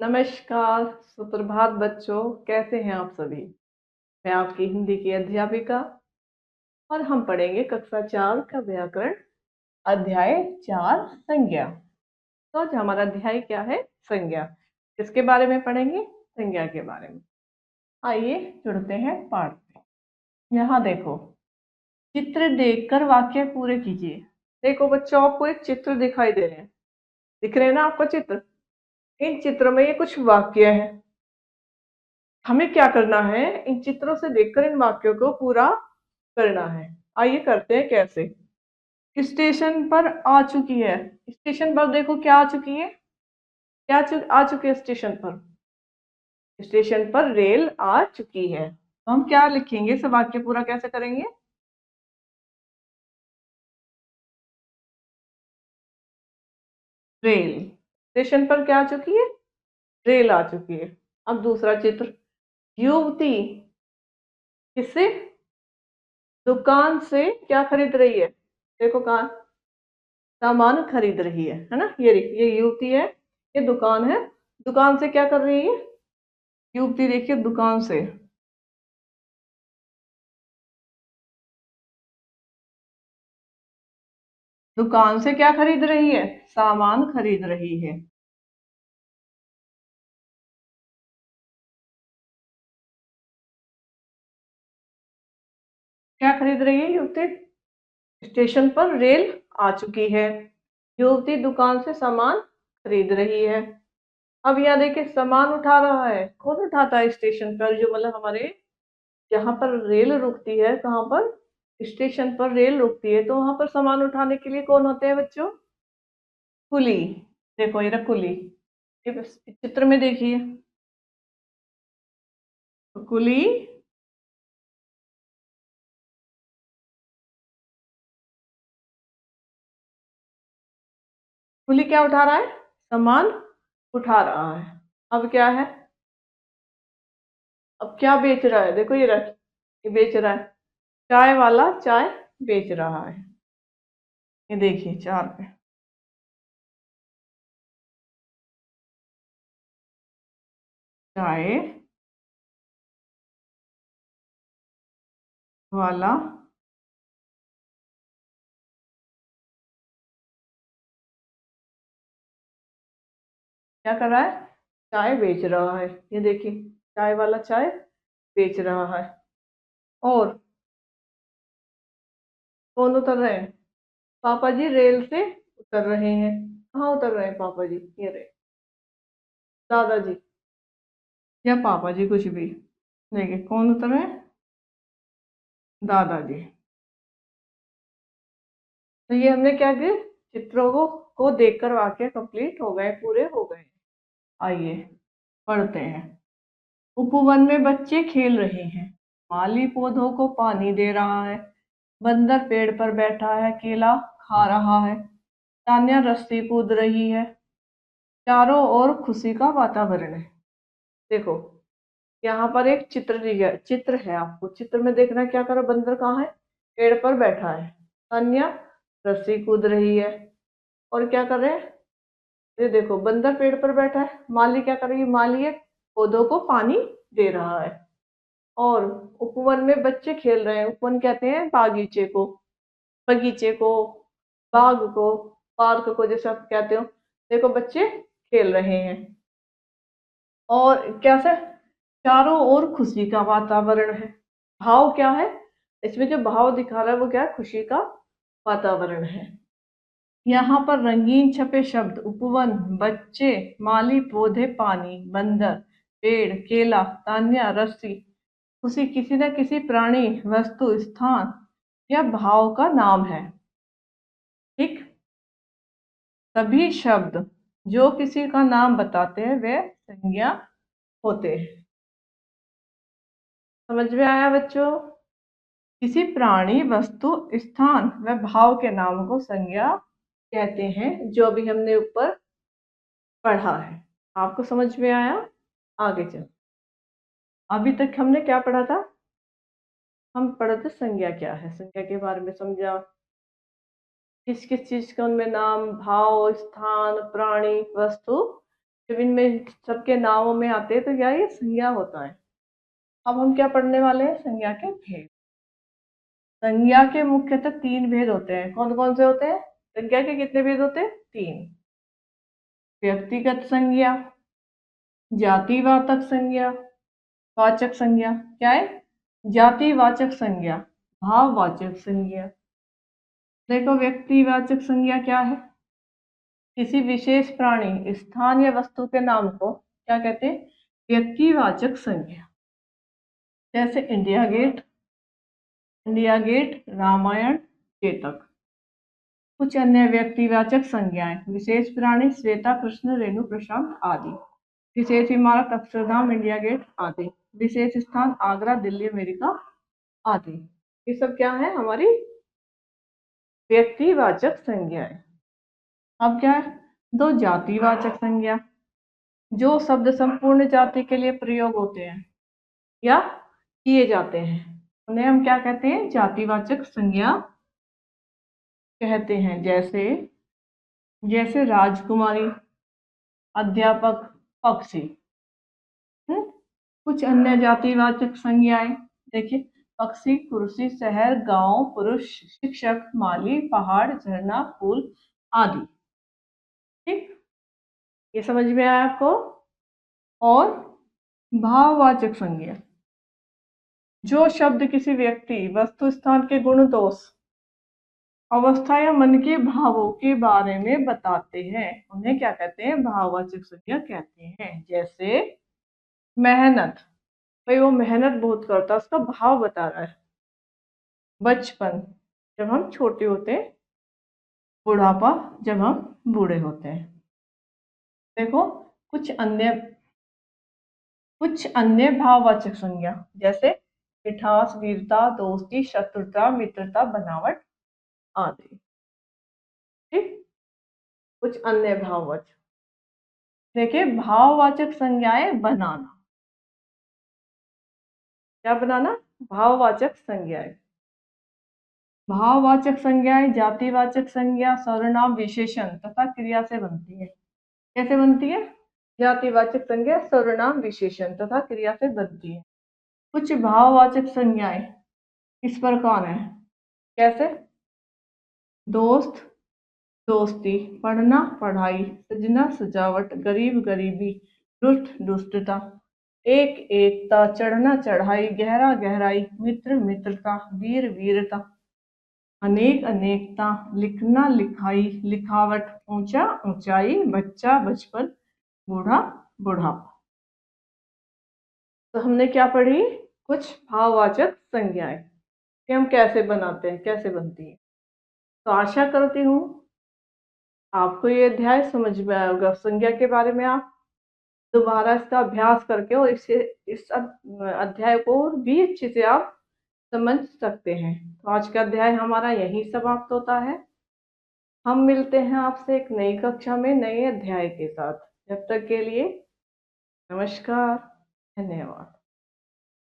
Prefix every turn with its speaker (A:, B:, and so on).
A: नमस्कार, सुप्रभात बच्चों, कैसे हैं आप सभी? मैं आपकी हिंदी की अध्यापिका और हम पढ़ेंगे कक्षा 4 का व्याकरण अध्याय 4 संज्ञा। तो आज हमारा अध्याय क्या है? संज्ञा। किसके बारे में पढ़ेंगे? संज्ञा के बारे में। आइए जुड़ते हैं पाठ में। यहाँ देखो, चित्र देखकर वाक्य पूरे कीजिए। देखो बच्चों, आपको एक चित्र दिखाई दे रहे हैं, दिख रहे हैं ना आपको चित्र? इन चित्रों में ये कुछ वाक्य हैं। हमें क्या करना है? इन चित्रों से देखकर इन वाक्यों को पूरा करना है। आइए करते हैं कैसे। स्टेशन पर आ चुकी है। स्टेशन पर देखो क्या आ चुकी है, आ चुकी है स्टेशन पर। स्टेशन पर रेल आ चुकी है। तो हम क्या लिखेंगे? इस वाक्य पूरा कैसे करेंगे? रेल, स्टेशन पर क्या आ चुकी है? रेल आ चुकी है। अब दूसरा चित्र, युवती किससे? दुकान से क्या खरीद रही है? देखो कहाँ सामान खरीद रही है ना? ये युवती है, ये दुकान है। दुकान से क्या कर रही है युवती? देखिए दुकान से, दुकान से क्या खरीद रही है? सामान खरीद रही है। क्या खरीद रही है युवती? स्टेशन पर रेल आ चुकी है। युवती दुकान से सामान खरीद रही है। अब यहाँ देखिए, सामान उठा रहा है। कौन उठाता है स्टेशन पर? जो मतलब हमारे जहाँ पर रेल रुकती है, कहाँ पर? स्टेशन पर रेल रुकती है, तो वहां पर सामान उठाने के लिए कौन होते हैं बच्चों? कुली। देखो ये रहा कुली। ये बस इस चित्र में देखिए, तो कुली कुली क्या उठा रहा है? सामान उठा रहा है। अब क्या है? अब क्या बेच रहा है? देखो ये रख, ये बेच रहा है। चाय वाला चाय बेच रहा है। ये देखिए 4 पे, चाय वाला क्या कर रहा है? चाय बेच रहा है। ये देखिए, चाय वाला चाय बेच रहा है। और कौन उतर रहे हैं? पापा जी रेल से उतर रहे हैं। कहाँ उतर रहे हैं पापा जी? ये रहे दादाजी या पापा जी, कुछ भी। देखिए कौन उतर रहे हैं? दादाजी। तो ये हमने क्या किया? चित्रों को देखकर वाक्य कंप्लीट हो गए, पूरे हो गए। आइए पढ़ते हैं। उपवन में बच्चे खेल रहे हैं। माली पौधों को पानी दे रहा है। बंदर पेड़ पर बैठा है, केला खा रहा है। तान्या रस्सी कूद रही है। चारों ओर खुशी का वातावरण है। देखो, यहाँ पर एक चित्र है। आपको चित्र में देखना है, क्या करो? बंदर कहाँ है? पेड़ पर बैठा है। तान्या रस्सी कूद रही है। और क्या कर रहे हैं? ये देखो, बंदर पेड़ पर बैठा है। माली क्या कर रही है? माली एक पौधों को पानी दे रहा है। और उपवन में बच्चे खेल रहे हैं। उपवन कहते हैं बागीचे को, बगीचे को, बाग को, पार्क को, जैसे आप कहते हो। देखो बच्चे खेल रहे हैं। और कैसे? चारों ओर खुशी का वातावरण है। भाव क्या है? इसमें जो भाव दिखा रहा है वो क्या है? खुशी का वातावरण है। यहाँ पर रंगीन छपे शब्द, उपवन, बच्चे, माली पौधे, पानी, बंदर, पेड़, केला, तान्या रस्सी, खुशी किसी न किसी प्राणी, वस्तु, स्थान या भाव का नाम है। ठीक, सभी शब्द जो किसी का नाम बताते हैं वे संज्ञा होते हैं। समझ में आया बच्चों? किसी प्राणी, वस्तु, स्थान व भाव के नाम को संज्ञा कहते हैं, जो भी हमने ऊपर पढ़ा है। आपको समझ में आया? आगे चल, अभी तक हमने क्या पढ़ा था? हम पढ़े थे संज्ञा क्या है, संज्ञा के बारे में समझा। किस किस चीज का उनमें नाम, भाव, स्थान, प्राणी, वस्तु जब इनमें सबके नामों में आते हैं तो क्या ये संज्ञा होता है। अब हम क्या पढ़ने वाले हैं, संज्ञा के भेद। संज्ञा के मुख्यतः 3 भेद होते हैं। कौन कौन से होते हैं? संज्ञा के कितने भेद होते हैं? 3। व्यक्तिगत संज्ञा, जातिवाचक संज्ञा, वाचक संज्ञा। क्या है? जातिवाचक संज्ञा, भाववाचक संज्ञा। देखो, व्यक्तिवाचक संज्ञा क्या है? किसी विशेष प्राणी, स्थान या वस्तु के नाम को क्या कहते हैं? व्यक्तिवाचक संज्ञा। जैसे इंडिया गेट, रामायण, चेतक। कुछ अन्य व्यक्तिवाचक संज्ञाएं, विशेष प्राणी श्वेता, कृष्ण, रेणु, प्रशांत आदि। विशेष इमारत अक्षरधाम, इंडिया गेट आदि। विशेष स्थान आगरा, दिल्ली, अमेरिका आदि। ये सब क्या है? हमारी व्यक्तिवाचक संज्ञाएं। अब क्या है? 2 जातिवाचक संज्ञा, जो शब्द संपूर्ण जाति के लिए प्रयोग होते हैं या किए जाते हैं, उन्हें हम क्या कहते हैं? जातिवाचक संज्ञा कहते हैं। जैसे राजकुमारी, अध्यापक, पक्षी। कुछ अन्य जातिवाचक संज्ञाएं देखिए, पक्षी, कुर्सी, शहर, गांव, पुरुष, शिक्षक, माली, पहाड़, झरना, फूल आदि। ठीक, ये समझ में आया आपको? और भाववाचक संज्ञा, जो शब्द किसी व्यक्ति, वस्तु, स्थान के गुण, दोष, अवस्था या मन के भावों के बारे में बताते हैं, उन्हें क्या कहते हैं? भाववाचक संज्ञा कहते हैं। जैसे मेहनत, भाई वो मेहनत बहुत करता है, उसका भाव बता रहा है। बचपन, जब हम छोटे होते हैं। बुढ़ापा, जब हम बूढ़े होते हैं। देखो, कुछ अन्य भाववाचक संज्ञा, जैसे मिठास, वीरता, दोस्ती, शत्रुता, मित्रता, बनावट आदि। ठीक, कुछ अन्य भाववाचक। देखिए, भाववाचक संज्ञाएं बनाना। क्या बनाना? भाववाचक संज्ञाएं। भाववाचक संज्ञाएं जातिवाचक संज्ञा, सर्वनाम, विशेषण तथा क्रिया से बनती है। कैसे बनती है? जातिवाचक संज्ञा सर्वनाम, विशेषण तथा क्रिया से बनती है। कुछ भाववाचक संज्ञाएं इस प्रकार हैं। कैसे? दोस्त, दोस्ती, पढ़ना, पढ़ाई, सजना, सजावट, गरीब, गरीबी, दुष्ट, दुष्टता, एक, एकता, चढ़ना, चढ़ाई, गहरा, गहराई, मित्र, मित्रता, वीर, वीरता, अनेक, अनेकता, लिखना, लिखाई, लिखावट, ऊंचा, ऊंचाई, बच्चा, बचपन, बूढ़ा, बुढ़ापा। तो हमने क्या पढ़ी? कुछ भाववाचक संज्ञाएं कि हम कैसे बनाते हैं, कैसे बनती है। तो आशा करती हूँ आपको ये अध्याय समझ में आया होगा। संज्ञा के बारे में आप दोबारा इसका अभ्यास करके और इस अध्याय को भी अच्छे से आप समझ सकते हैं। तो आज का अध्याय हमारा यहीं समाप्त होता है। हम मिलते हैं आपसे एक नई कक्षा में नए अध्याय के साथ। जब तक के लिए नमस्कार, धन्यवाद।